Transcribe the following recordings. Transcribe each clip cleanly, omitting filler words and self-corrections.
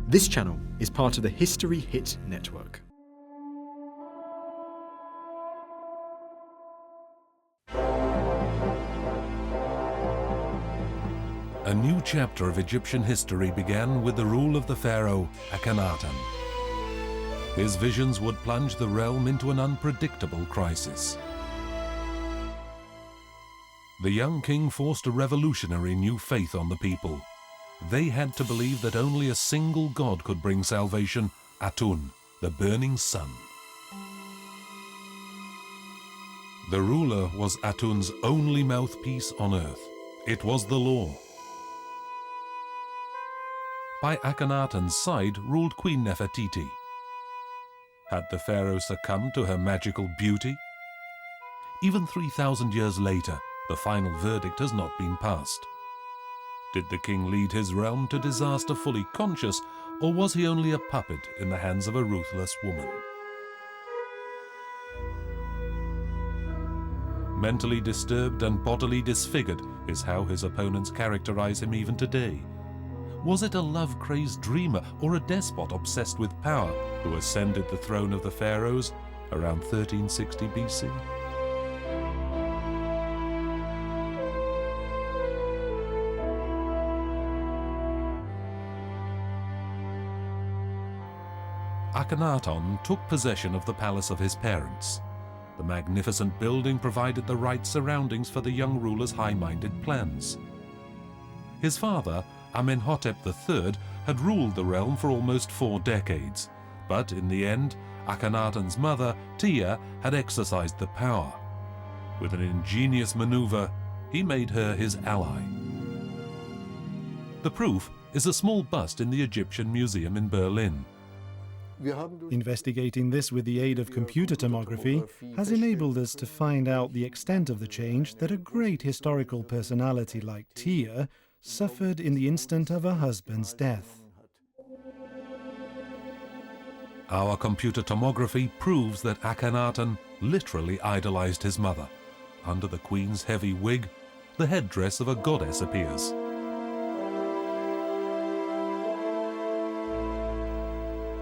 This channel is part of the History Hit network. A new chapter of Egyptian history began with the rule of the pharaoh Akhanaten. His visions would plunge the realm into an unpredictable crisis. The young king forced a revolutionary new faith on the people. They had to believe that only a single god could bring salvation, Atun, the burning sun. The ruler was Atun's only mouthpiece on earth. It was the law. By Akhenaten's side ruled Queen Nefertiti. Had the pharaoh succumbed to her magical beauty? Even 3,000 years later, the final verdict has not been passed. Did the king lead his realm to disaster fully conscious, or was he only a puppet in the hands of a ruthless woman? Mentally disturbed and bodily disfigured is how his opponents characterize him even today. Was it a love-crazed dreamer or a despot obsessed with power who ascended the throne of the pharaohs around 1360 BC? Akhenaten took possession of the palace of his parents. The magnificent building provided the right surroundings for the young ruler's high-minded plans. His father, Amenhotep III, had ruled the realm for almost 4 decades, but in the end, Akhenaten's mother, Tia, had exercised the power. With an ingenious maneuver, he made her his ally. The proof is a small bust in the Egyptian Museum in Berlin. Investigating this with the aid of computer tomography has enabled us to find out the extent of the change that a great historical personality like Tia suffered in the instant of her husband's death. Our computer tomography proves that Akhenaten literally idolized his mother. Under the queen's heavy wig, the headdress of a goddess appears.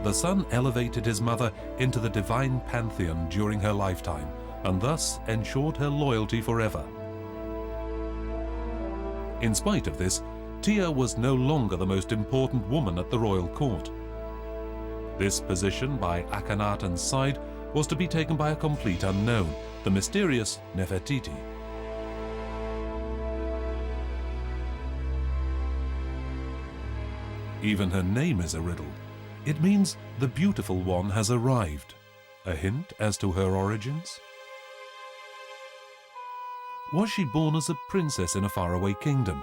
The son elevated his mother into the divine pantheon during her lifetime, and thus ensured her loyalty forever. In spite of this, Tia was no longer the most important woman at the royal court. This position by Akhenaten's side was to be taken by a complete unknown, the mysterious Nefertiti. Even her name is a riddle. It means the beautiful one has arrived. A hint as to her origins? Was she born as a princess in a faraway kingdom?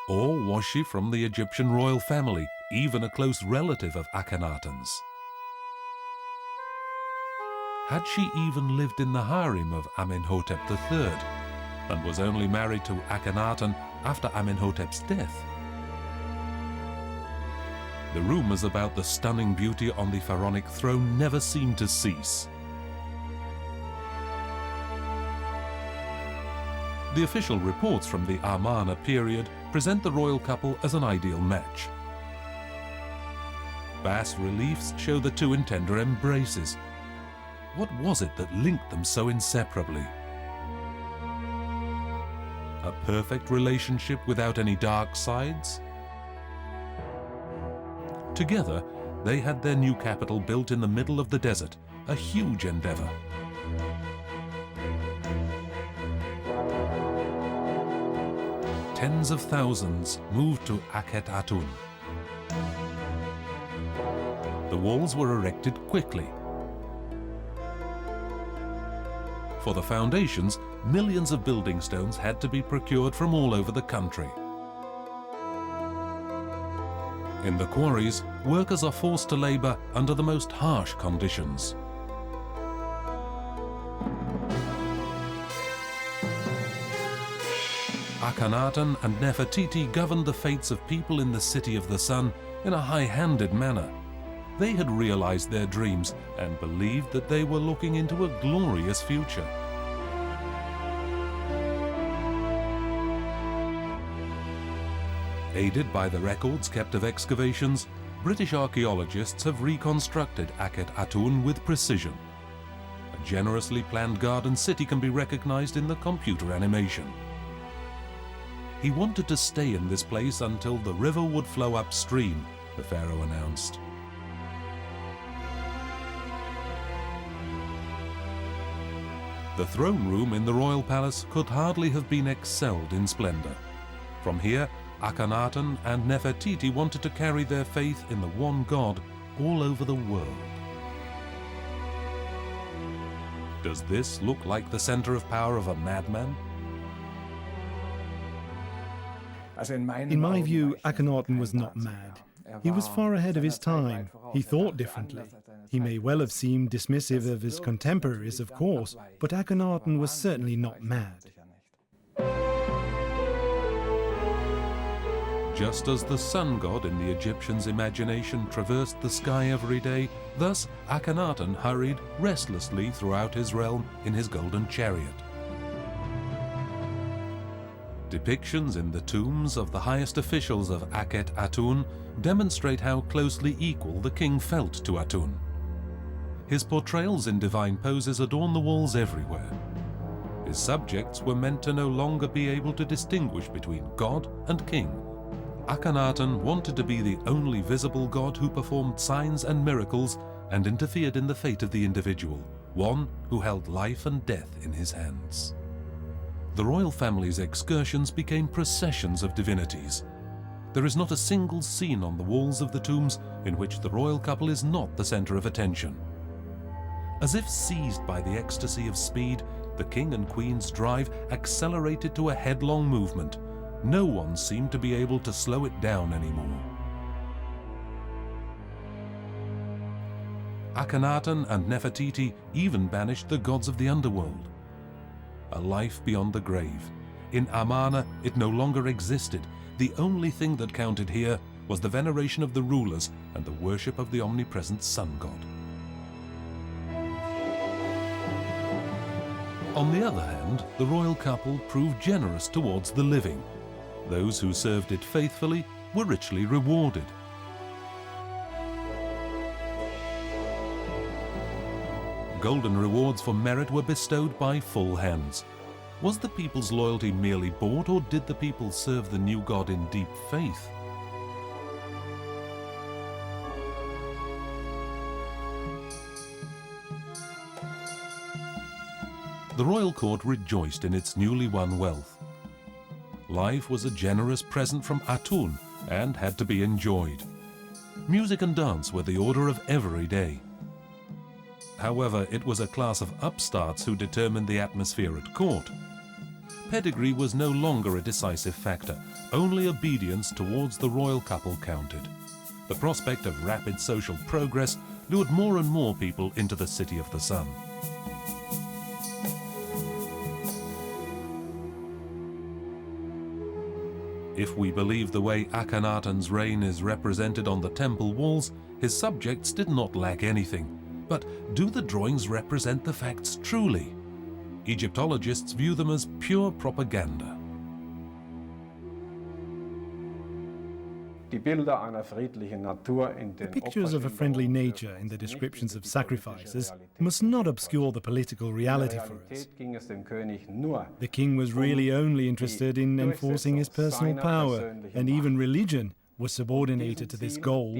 Or was she from the Egyptian royal family, even a close relative of Akhenaten's? Had she even lived in the harem of Amenhotep III, and was only married to Akhenaten after Amenhotep's death? The rumors about the stunning beauty on the pharaonic throne never seemed to cease. The official reports from the Amarna period present the royal couple as an ideal match. Bas-reliefs show the two in tender embraces. What was it that linked them so inseparably? A perfect relationship without any dark sides? Together, they had their new capital built in the middle of the desert, a huge endeavor. Tens of thousands moved to Akhetaten. The walls were erected quickly. For the foundations, millions of building stones had to be procured from all over the country. In the quarries, workers are forced to labor under the most harsh conditions. Akhanaten and Nefertiti governed the fates of people in the City of the Sun in a high-handed manner. They had realized their dreams and believed that they were looking into a glorious future. Aided by the records kept of excavations, British archaeologists have reconstructed Akhetaten with precision. A generously planned garden city can be recognized in the computer animation. He wanted to stay in this place until the river would flow upstream, the pharaoh announced. The throne room in the royal palace could hardly have been excelled in splendor. From here, Akhanaten and Nefertiti wanted to carry their faith in the one God all over the world. Does this look like the center of power of a madman? In my view, Akhenaten was not mad. He was far ahead of his time. He thought differently. He may well have seemed dismissive of his contemporaries, of course, but Akhenaten was certainly not mad. Just as the sun god in the Egyptians' imagination traversed the sky every day, thus Akhenaten hurried restlessly throughout his realm in his golden chariot. Depictions in the tombs of the highest officials of Akhetaten demonstrate how closely equal the king felt to Atun. His portrayals in divine poses adorn the walls everywhere. His subjects were meant to no longer be able to distinguish between God and king. Akhenaten wanted to be the only visible god who performed signs and miracles and interfered in the fate of the individual, one who held life and death in his hands. The royal family's excursions became processions of divinities. There is not a single scene on the walls of the tombs in which the royal couple is not the center of attention. As if seized by the ecstasy of speed, the king and queen's drive accelerated to a headlong movement. No one seemed to be able to slow it down anymore. Akhenaten and Nefertiti even banished the gods of the underworld. A life beyond the grave. In Amarna, it no longer existed. The only thing that counted here was the veneration of the rulers and the worship of the omnipresent sun god. On the other hand, the royal couple proved generous towards the living. Those who served it faithfully were richly rewarded. Golden rewards for merit were bestowed by full hands. Was the people's loyalty merely bought, or did the people serve the new god in deep faith? The royal court rejoiced in its newly won wealth. Life was a generous present from Atun and had to be enjoyed. Music and dance were the order of every day. However, it was a class of upstarts who determined the atmosphere at court. Pedigree was no longer a decisive factor. Only obedience towards the royal couple counted. The prospect of rapid social progress lured more and more people into the City of the Sun. If we believe the way Akhenaten's reign is represented on the temple walls, his subjects did not lack anything. But do the drawings represent the facts truly? Egyptologists view them as pure propaganda. The pictures of a friendly nature in the descriptions of sacrifices must not obscure the political reality for us. The king was really only interested in enforcing his personal power, and even religion was subordinated to this goal.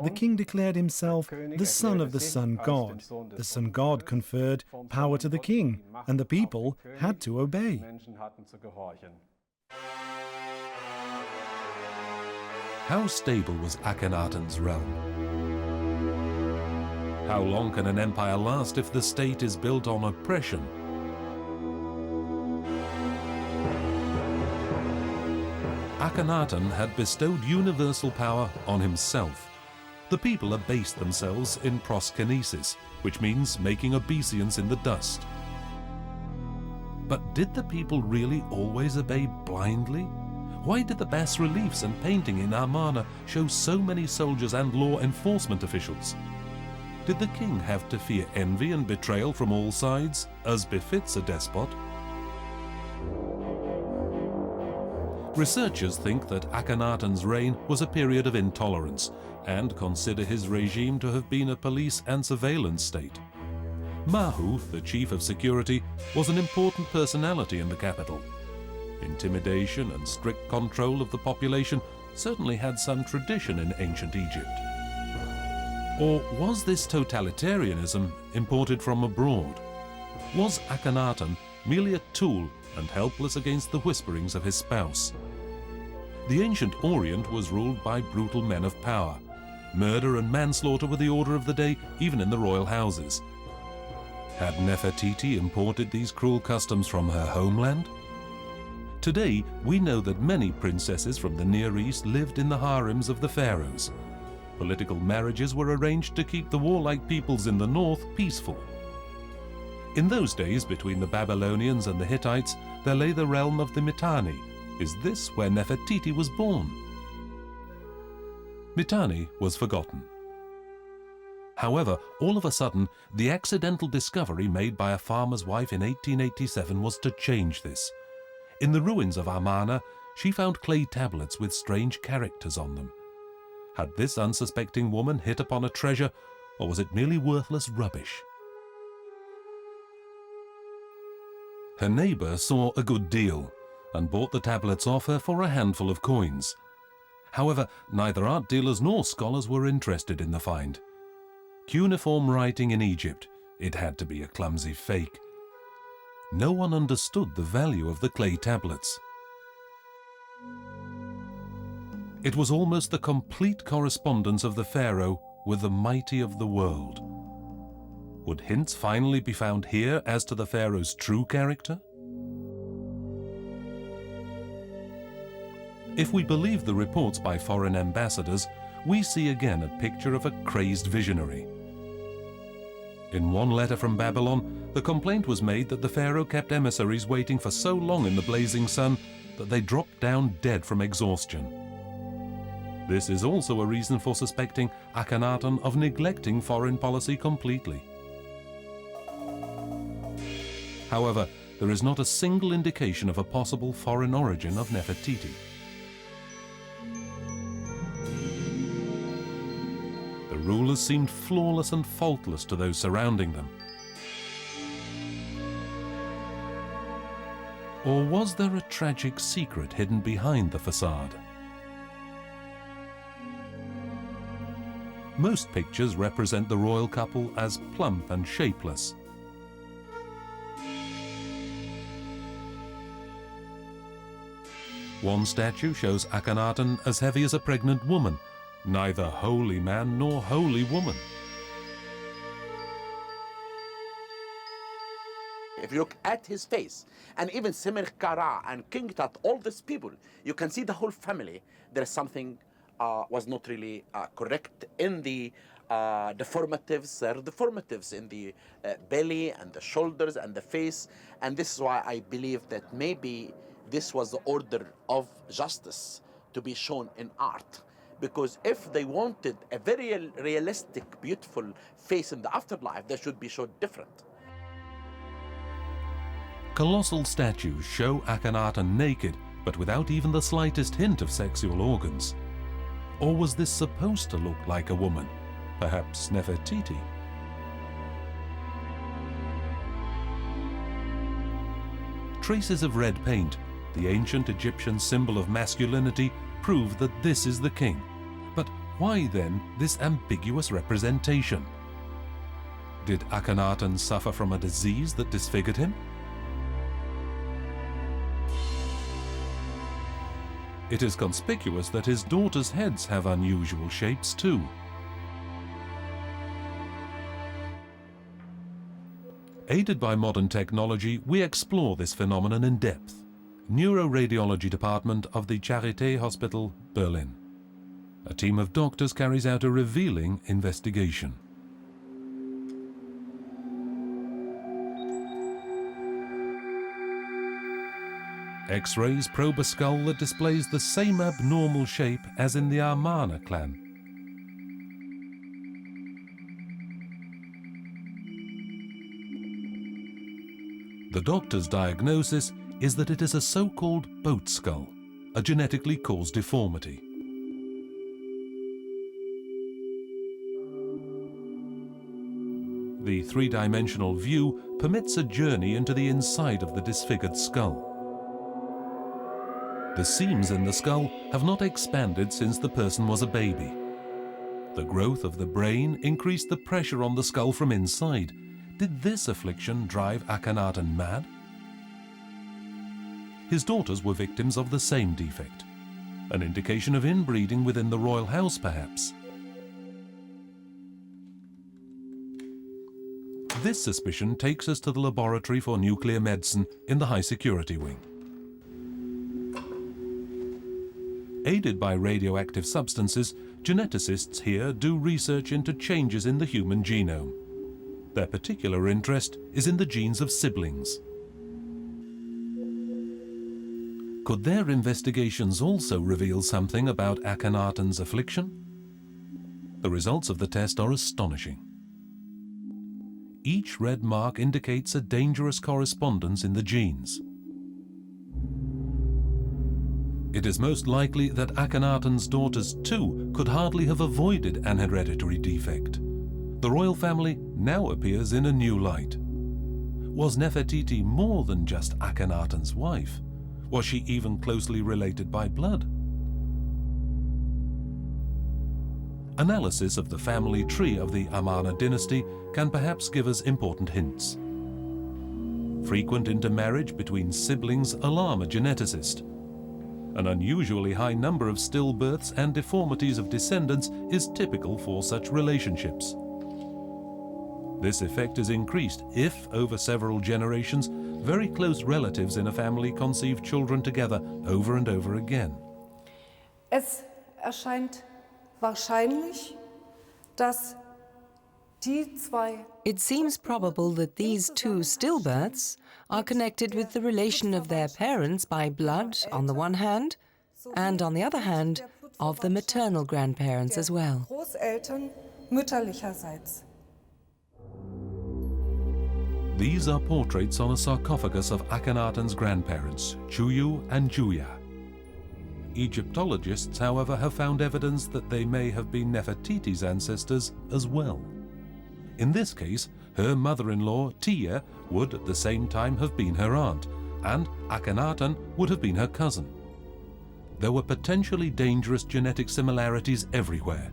The king declared himself the son of the sun god. The sun god conferred power to the king, and the people had to obey. How stable was Akhenaten's realm? How long can an empire last if the state is built on oppression? Akhenaten had bestowed universal power on himself. The people abased themselves in proskynesis, which means making obeisance in the dust. But did the people really always obey blindly? Why did the bas-reliefs and painting in Amarna show so many soldiers and law enforcement officials? Did the king have to fear envy and betrayal from all sides, as befits a despot? Researchers think that Akhenaten's reign was a period of intolerance and consider his regime to have been a police and surveillance state. Mahu, the chief of security, was an important personality in the capital. Intimidation and strict control of the population certainly had some tradition in ancient Egypt. Or was this totalitarianism imported from abroad? Was Akhenaten merely a tool and helpless against the whisperings of his spouse? The ancient Orient was ruled by brutal men of power. Murder and manslaughter were the order of the day, even in the royal houses. Had Nefertiti imported these cruel customs from her homeland? Today, we know that many princesses from the Near East lived in the harems of the pharaohs. Political marriages were arranged to keep the warlike peoples in the north peaceful. In those days, between the Babylonians and the Hittites, there lay the realm of the Mitanni. Is this where Nefertiti was born? Mitanni was forgotten. However, all of a sudden, the accidental discovery made by a farmer's wife in 1887 was to change this. In the ruins of Amarna, she found clay tablets with strange characters on them. Had this unsuspecting woman hit upon a treasure, or was it merely worthless rubbish? Her neighbor saw a good deal and bought the tablets off her for a handful of coins. However, neither art dealers nor scholars were interested in the find. Cuneiform writing in Egypt, it had to be a clumsy fake. No one understood the value of the clay tablets. It was almost the complete correspondence of the pharaoh with the mighty of the world. Would hints finally be found here as to the pharaoh's true character? If we believe the reports by foreign ambassadors, we see again a picture of a crazed visionary. In one letter from Babylon, the complaint was made that the pharaoh kept emissaries waiting for so long in the blazing sun that they dropped down dead from exhaustion. This is also a reason for suspecting Akhenaten of neglecting foreign policy completely. However, there is not a single indication of a possible foreign origin of Nefertiti. The rulers seemed flawless and faultless to those surrounding them. Or was there a tragic secret hidden behind the facade? Most pictures represent the royal couple as plump and shapeless. One statue shows Akhenaten as heavy as a pregnant woman, neither holy man nor holy woman. If you look at his face, and even Semer Kara and King Tut, all these people, you can see the whole family. There's something was not really correct in the deformatives. There are deformatives in the belly and the shoulders and the face, and this is why I believe that maybe this was the order of justice to be shown in art. Because if they wanted a very realistic, beautiful face in the afterlife, they should be shown different. Colossal statues show Akhenaten naked, but without even the slightest hint of sexual organs. Or was this supposed to look like a woman? Perhaps Nefertiti? Traces of red paint, the ancient Egyptian symbol of masculinity, prove that this is the king. But why then this ambiguous representation? Did Akhenaten suffer from a disease that disfigured him? It is conspicuous that his daughters' heads have unusual shapes too. Aided by modern technology, we explore this phenomenon in depth. Neuroradiology department of the Charité Hospital, Berlin. A team of doctors carries out a revealing investigation. X-rays probe a skull that displays the same abnormal shape as in the Amarna clan. The doctor's diagnosis is that it is a so-called boat skull, a genetically caused deformity. The three-dimensional view permits a journey into the inside of the disfigured skull. The seams in the skull have not expanded since the person was a baby. The growth of the brain increased the pressure on the skull from inside. Did this affliction drive Akhenaten mad? His daughters were victims of the same defect, an indication of inbreeding within the royal house perhaps. This suspicion takes us to the laboratory for nuclear medicine in the high security wing. Aided by radioactive substances, geneticists here do research into changes in the human genome. Their particular interest is in the genes of siblings. Could their investigations also reveal something about Akhenaten's affliction? The results of the test are astonishing. Each red mark indicates a dangerous correspondence in the genes. It is most likely that Akhenaten's daughters too could hardly have avoided an hereditary defect. The royal family now appears in a new light. Was Nefertiti more than just Akhenaten's wife? Was she even closely related by blood? Analysis of the family tree of the Amarna dynasty can perhaps give us important hints. Frequent intermarriage between siblings alarm a geneticist. An unusually high number of stillbirths and deformities of descendants is typical for such relationships. This effect is increased if, over several generations, very close relatives in a family conceive children together over and over again. Es erscheint wahrscheinlich, dass die zwei It seems probable that these two stillbirths are connected with the relation of their parents by blood on the one hand, and on the other hand, of the maternal grandparents as well. Großeltern mütterlicherseits. These are portraits on a sarcophagus of Akhenaten's grandparents, Chuyu and Juya. Egyptologists, however, have found evidence that they may have been Nefertiti's ancestors as well. In this case, her mother-in-law, Tiye, would at the same time have been her aunt, and Akhenaten would have been her cousin. There were potentially dangerous genetic similarities everywhere.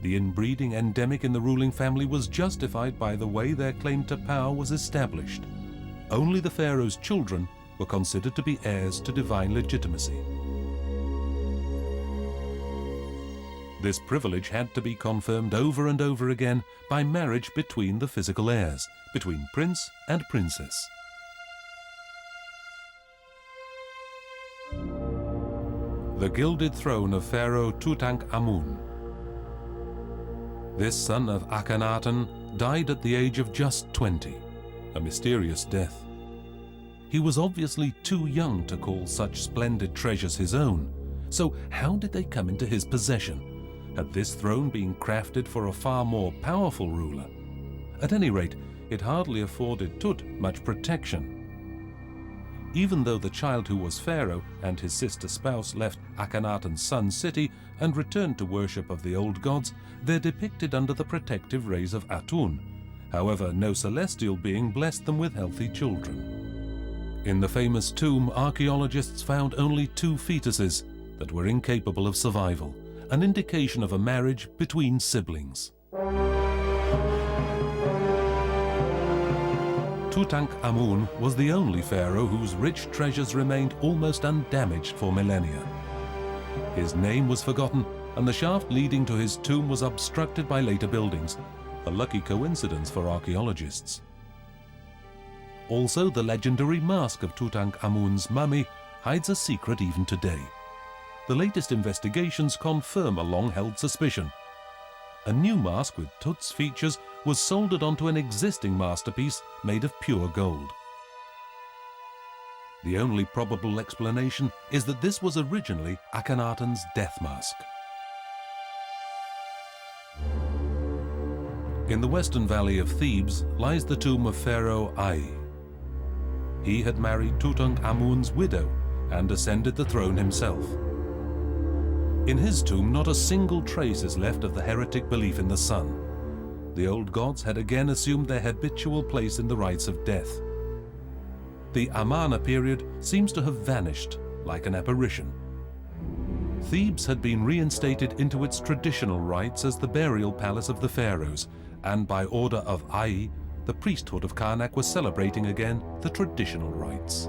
The inbreeding endemic in the ruling family was justified by the way their claim to power was established. Only the pharaoh's children were considered to be heirs to divine legitimacy. This privilege had to be confirmed over and over again by marriage between the physical heirs, between prince and princess. The gilded throne of Pharaoh Tutankhamun. This son of Akhenaten died at the age of just 20, a mysterious death. He was obviously too young to call such splendid treasures his own, so how did they come into his possession? Had this throne been crafted for a far more powerful ruler? At any rate, it hardly afforded Tut much protection. Even though the child who was Pharaoh and his sister spouse left Akhenaten's sun city and returned to worship of the old gods, they're depicted under the protective rays of Atun. However, no celestial being blessed them with healthy children. In the famous tomb, archaeologists found only 2 fetuses that were incapable of survival, an indication of a marriage between siblings. Tutankhamun was the only pharaoh whose rich treasures remained almost undamaged for millennia. His name was forgotten, and the shaft leading to his tomb was obstructed by later buildings, a lucky coincidence for archaeologists. Also, the legendary mask of Tutankhamun's mummy hides a secret even today. The latest investigations confirm a long-held suspicion. A new mask with Tut's features was soldered onto an existing masterpiece made of pure gold. The only probable explanation is that this was originally Akhenaten's death mask. In the western valley of Thebes lies the tomb of Pharaoh Ai. He had married Tutankhamun's widow, and ascended the throne himself. In his tomb, not a single trace is left of the heretic belief in the sun. The old gods had again assumed their habitual place in the rites of death. The Amarna period seems to have vanished like an apparition. Thebes had been reinstated into its traditional rites as the burial palace of the pharaohs, and by order of Ai, the priesthood of Karnak was celebrating again the traditional rites.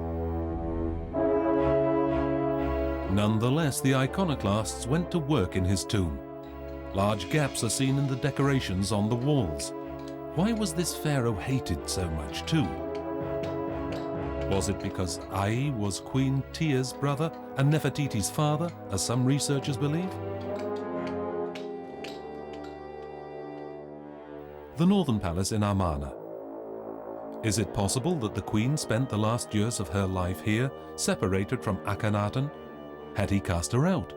Nonetheless, the iconoclasts went to work in his tomb. Large gaps are seen in the decorations on the walls. Why was this pharaoh hated so much too? Was it because Ai was Queen Tia's brother and Nefertiti's father, as some researchers believe? The northern palace in Amarna. Is it possible that the queen spent the last years of her life here, separated from Akhenaten? Had he cast her out?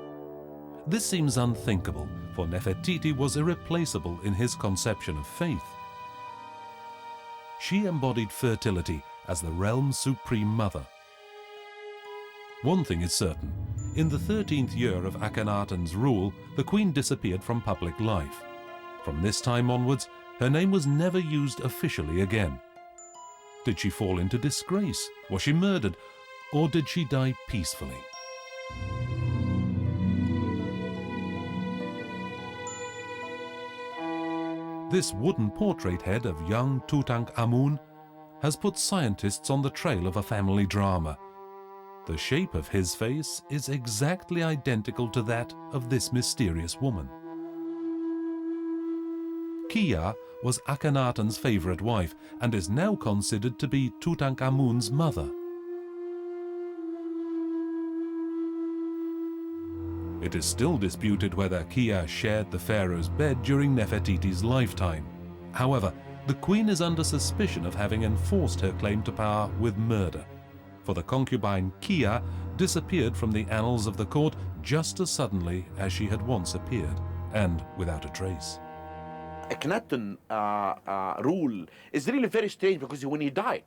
This seems unthinkable, for Nefertiti was irreplaceable in his conception of faith. She embodied fertility as the realm's supreme mother. One thing is certain. In the 13th year of Akhenaten's rule, the queen disappeared from public life. From this time onwards, her name was never used officially again. Did she fall into disgrace? Was she murdered? Or did she die peacefully? This wooden portrait head of young Tutankhamun has put scientists on the trail of a family drama. The shape of his face is exactly identical to that of this mysterious woman. Kia was Akhenaten's favorite wife and is now considered to be Tutankhamun's mother. It is still disputed whether Kia shared the pharaoh's bed during Nefertiti's lifetime. However, the queen is under suspicion of having enforced her claim to power with murder, for the concubine Kia disappeared from the annals of the court just as suddenly as she had once appeared, and without a trace. Akhenaten rule is really very strange because when he died,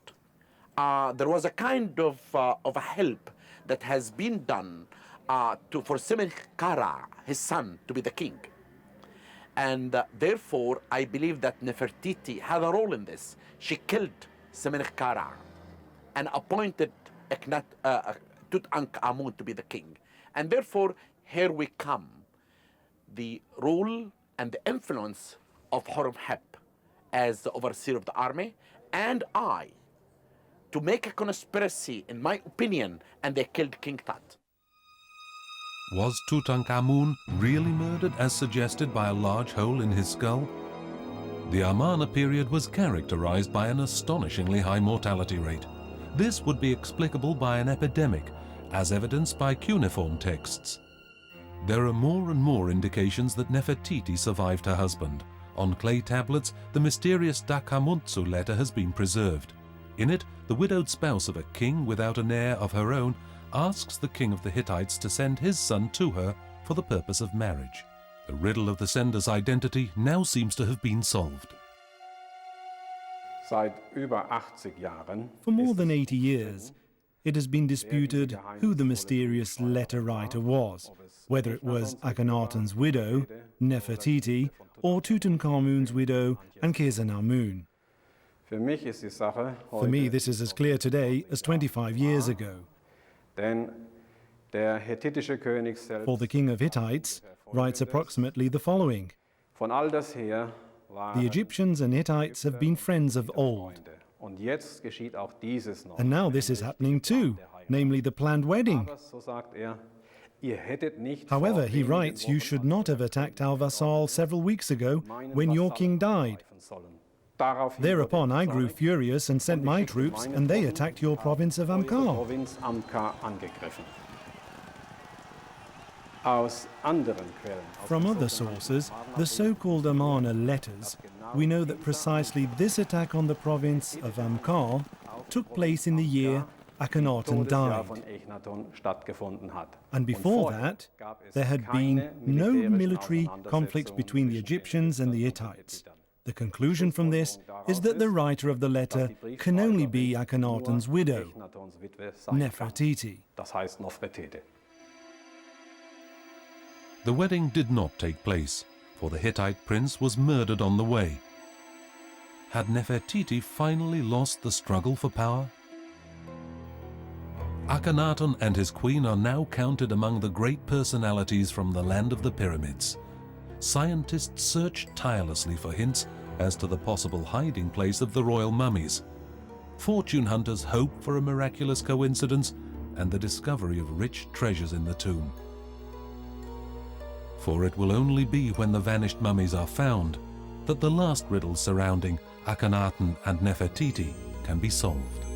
there was a kind of a help that has been done for Semenkhkara, his son, to be the king. And therefore, I believe that Nefertiti had a role in this. She killed Semenkhkara and appointed Tutankhamun to be the king. And therefore, here we come, the rule and the influence of Horemheb as the overseer of the army, and I, to make a conspiracy, in my opinion, and they killed King Tut. Was Tutankhamun really murdered as suggested by a large hole in his skull? The Amarna period was characterized by an astonishingly high mortality rate. This would be explicable by an epidemic, as evidenced by cuneiform texts. There are more and more indications that Nefertiti survived her husband. On clay tablets, the mysterious Dakhamutsu letter has been preserved. In it, the widowed spouse of a king without an heir of her own asks the king of the Hittites to send his son to her for the purpose of marriage. The riddle of the sender's identity now seems to have been solved. For more than 80 years, it has been disputed who the mysterious letter writer was, whether it was Akhenaten's widow, Nefertiti, or Tutankhamun's widow, Ankhesenamun. For me, this is as clear today as 25 years ago. For the king of Hittites writes approximately the following: the Egyptians and Hittites have been friends of old. And now this is happening too, namely the planned wedding. However, he writes, you should not have attacked our vassal several weeks ago when your king died. Thereupon I grew furious and sent my troops, and they attacked your province of Amkar. From other sources, the so-called Amarna letters, we know that precisely this attack on the province of Amkar took place in the year Akhenaten died. And before that, there had been no military conflicts between the Egyptians and the Hittites. The conclusion from this is that the writer of the letter can only be Akhenaten's widow, Nefertiti. The wedding did not take place, for the Hittite prince was murdered on the way. Had Nefertiti finally lost the struggle for power? Akhenaten and his queen are now counted among the great personalities from the land of the pyramids. Scientists search tirelessly for hints as to the possible hiding place of the royal mummies. Fortune hunters hope for a miraculous coincidence and the discovery of rich treasures in the tomb. For it will only be when the vanished mummies are found that the last riddles surrounding Akhanaten and Nefertiti can be solved.